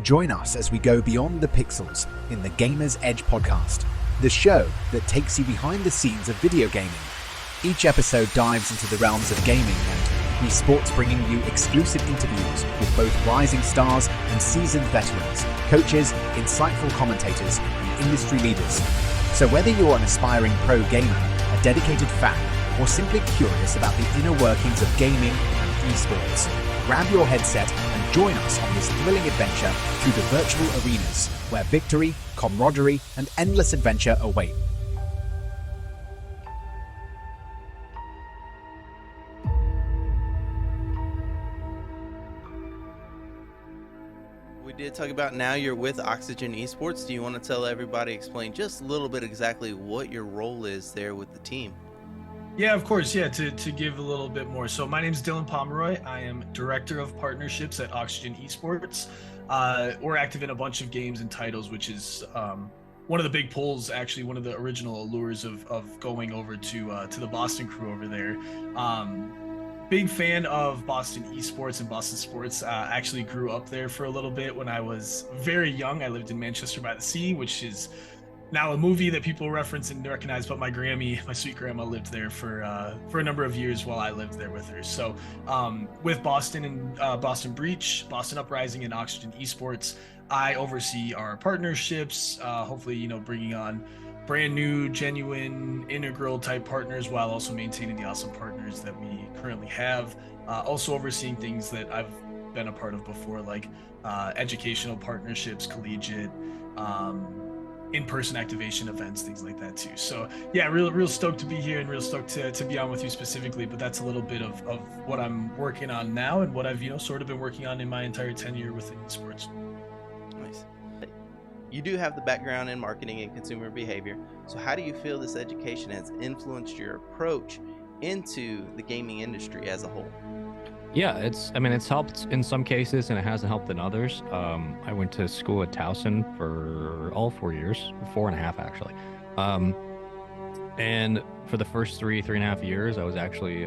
Join us as we go beyond the pixels in the Gamer's Edge podcast, the show that takes you behind the scenes of video gaming. Each episode dives into the realms of gaming and esports, bringing you exclusive interviews with both rising stars and seasoned veterans, coaches, insightful commentators, and industry leaders. So whether you're an aspiring pro gamer, a dedicated fan, or simply curious about the inner workings of gaming and esports, grab your headset and join us on this thrilling adventure through the virtual arenas where victory, camaraderie, and endless adventure await. We did talk about now you're with Oxygen Esports. Do you want to tell everybody, explain just a little bit exactly what your role is there with the team? Yeah, of course. Yeah, to give a little bit more. So my name is Dylan Pomeroy. I am Director of Partnerships at Oxygen Esports. We're active in a bunch of games and titles, which is one of the big pulls, actually, one of the original allures of going over to the Boston crew over there. Big fan of Boston Esports and Boston Sports. Actually grew up there for a little bit when I was very young. I lived in Manchester by the Sea, which is now a movie that people reference and recognize, but my sweet grandma lived there for a number of years while I lived there with her. So with Boston and Boston Breach, Boston Uprising, and Oxygen Esports, I oversee our partnerships, hopefully, bringing on brand new, genuine, integral type partners while also maintaining the awesome partners that we currently have. Also overseeing things that I've been a part of before, like educational partnerships, collegiate, in-person activation events, things like that too. So yeah, real stoked to be here and real stoked to be on with you specifically, but that's a little bit of what I'm working on now and what I've sort of been working on in my entire tenure within esports. Nice. You do have the background in marketing and consumer behavior, so how do you feel this education has influenced your approach into the gaming industry as a whole? Yeah, it's helped in some cases and it hasn't helped in others. I went to school at Towson for all 4 years, 4.5 actually. And for the first three and a half years, I was actually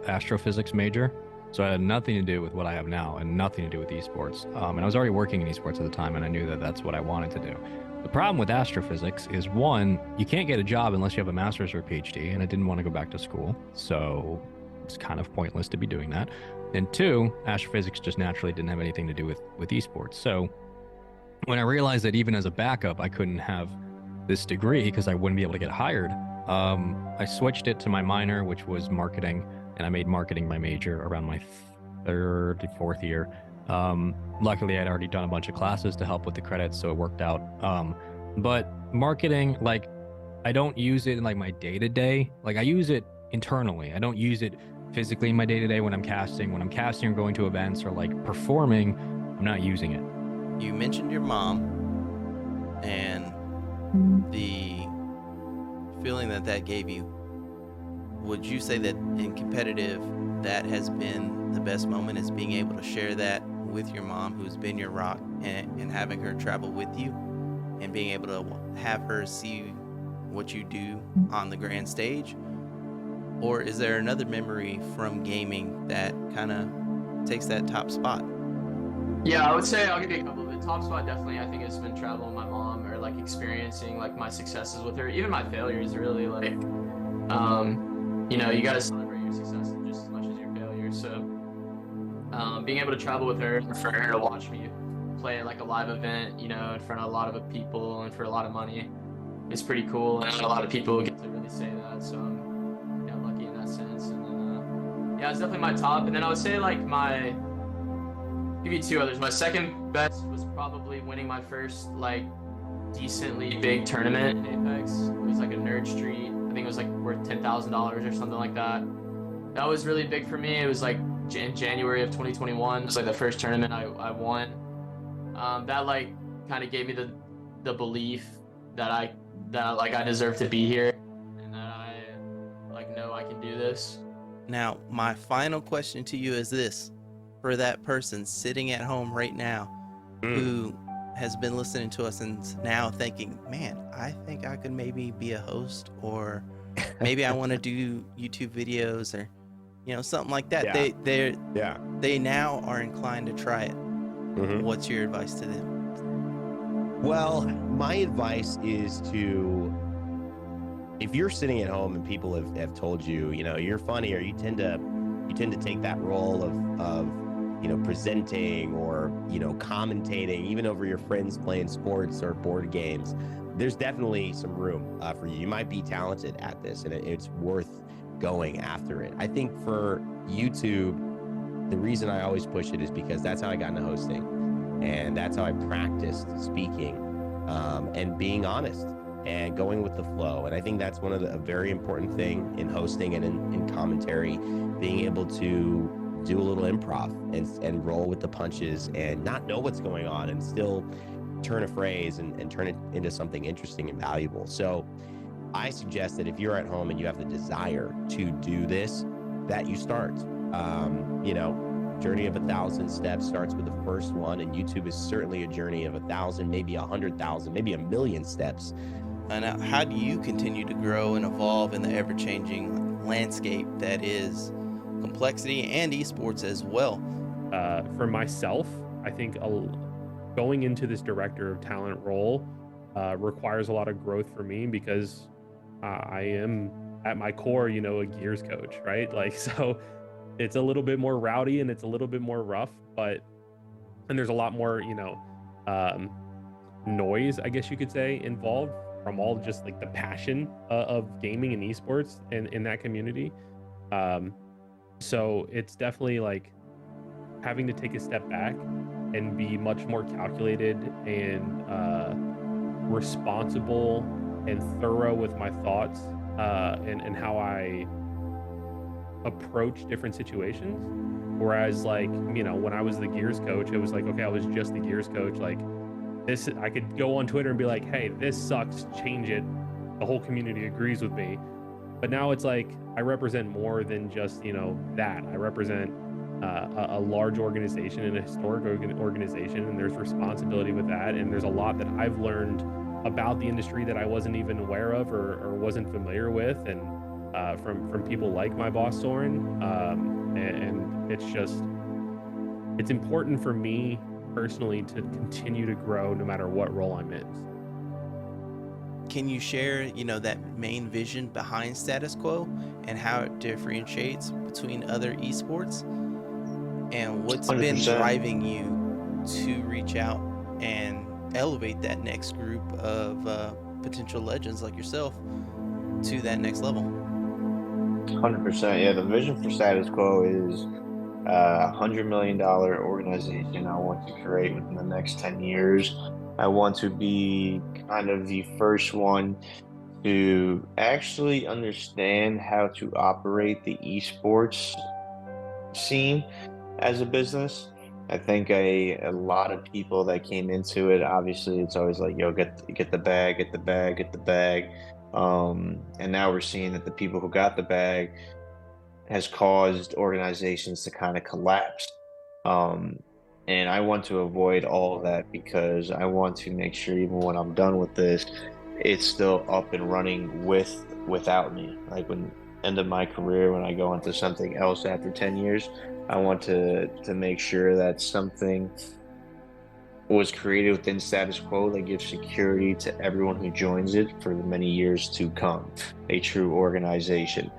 astrophysics major. So it had nothing to do with what I have now and nothing to do with esports. And I was already working in esports at the time and I knew that that's what I wanted to do. The problem with astrophysics is, one, you can't get a job unless you have a master's or a PhD, and I didn't want to go back to school. So it's kind of pointless to be doing that. And two, astrophysics just naturally didn't have anything to do with esports. So when I realized that even as a backup, I couldn't have this degree because I wouldn't be able to get hired, I switched it to my minor, which was marketing, and I made marketing my major around my fourth year. Luckily, I'd already done a bunch of classes to help with the credits, so it worked out. But marketing, I don't use it in my day-to-day. I use it internally. I don't use it physically in my day-to-day when I'm casting. When I'm casting or going to events or performing, I'm not using it. You mentioned your mom and the feeling that gave you. Would you say that in competitive, that has been the best moment, is being able to share that with your mom, who's been your rock, and having her travel with you and being able to have her see what you do on the grand stage? Or is there another memory from gaming that kind of takes that top spot? Yeah, I would say I'll give you a couple of it. Top spot definitely, I think, has been traveling with my mom or experiencing my successes with her, even my failures. Really, you got to celebrate your successes just as much as your failures. So being able to travel with her, for her to watch me play at a live event, in front of a lot of people and for a lot of money, is pretty cool. And a lot of people get to really say that. So I'm lucky in that sense. And then it's definitely my top. And then I would say give you two others. My second best was probably winning my first decently big tournament in Apex. It was a Nerd Street. I think it was worth $10,000 or something like that. That was really big for me. It was in January of 2021. It was the first tournament I won. That kind of gave me the belief that I deserve to be here and that I know I can do this. Now, my final question to you is this: for that person sitting at home right now who has been listening to us and now thinking, man, I think I could maybe be a host, or maybe I want to do YouTube videos, or something like that. Yeah. They now are inclined to try it. what's your advice to them? Well, my advice is to, if you're sitting at home and people have told you, you're funny, or you tend to take that role of presenting or, commentating, even over your friends playing sports or board games, there's definitely some room for you. You might be talented at this, and it's worth going after it. I think for YouTube, the reason I always push it is because that's how I got into hosting, and that's how I practiced speaking, and being honest and going with the flow. And I think that's a very important thing in hosting and in commentary, being able to do a little improv and roll with the punches and not know what's going on and still turn a phrase and turn it into something interesting and valuable. So I suggest that if you're at home and you have the desire to do this, that you start. Journey of 1,000 steps starts with the first one, and YouTube is certainly a journey of 1,000, maybe 100,000, maybe 1,000,000 steps. And how do you continue to grow and evolve in the ever-changing landscape that is complexity and esports as well? For myself, I think going into this director of talent role requires a lot of growth for me, because I am at my core, a gears coach, right? So it's a little bit more rowdy and it's a little bit more rough, and there's a lot more, noise, I guess you could say, involved from all just the passion of gaming and esports and in that community. So it's definitely having to take a step back and be much more calculated and responsible and thorough with my thoughts and how I approach different situations. Whereas when I was the gears coach, it was okay, I was just the gears coach. This, I could go on Twitter and be like, hey, this sucks, change it. The whole community agrees with me. But now it's I represent more than just, that. I represent a large organization and a historic organization, and there's responsibility with that. And there's a lot that I've learned about the industry that I wasn't even aware of or wasn't familiar with. And from people like my boss Soren, and it's important for me personally to continue to grow no matter what role I'm in. Can you share, that main vision behind Status Quo and how it differentiates between other esports, and what's 100%. Been driving you to reach out and elevate that next group of potential legends like yourself to that next level? 100%. Yeah, the vision for Status Quo is a $100 million organization I want to create within the next 10 years. I want to be kind of the first one to actually understand how to operate the esports scene as a business. I think a lot of people that came into it, obviously it's always get the bag. And now we're seeing that the people who got the bag has caused organizations to kind of collapse. And I want to avoid all of that, because I want to make sure even when I'm done with this, it's still up and running without me. When end of my career, when I go into something else after 10 years, I want to make sure that something was created within Status Quo that gives security to everyone who joins it for the many years to come. A true organization.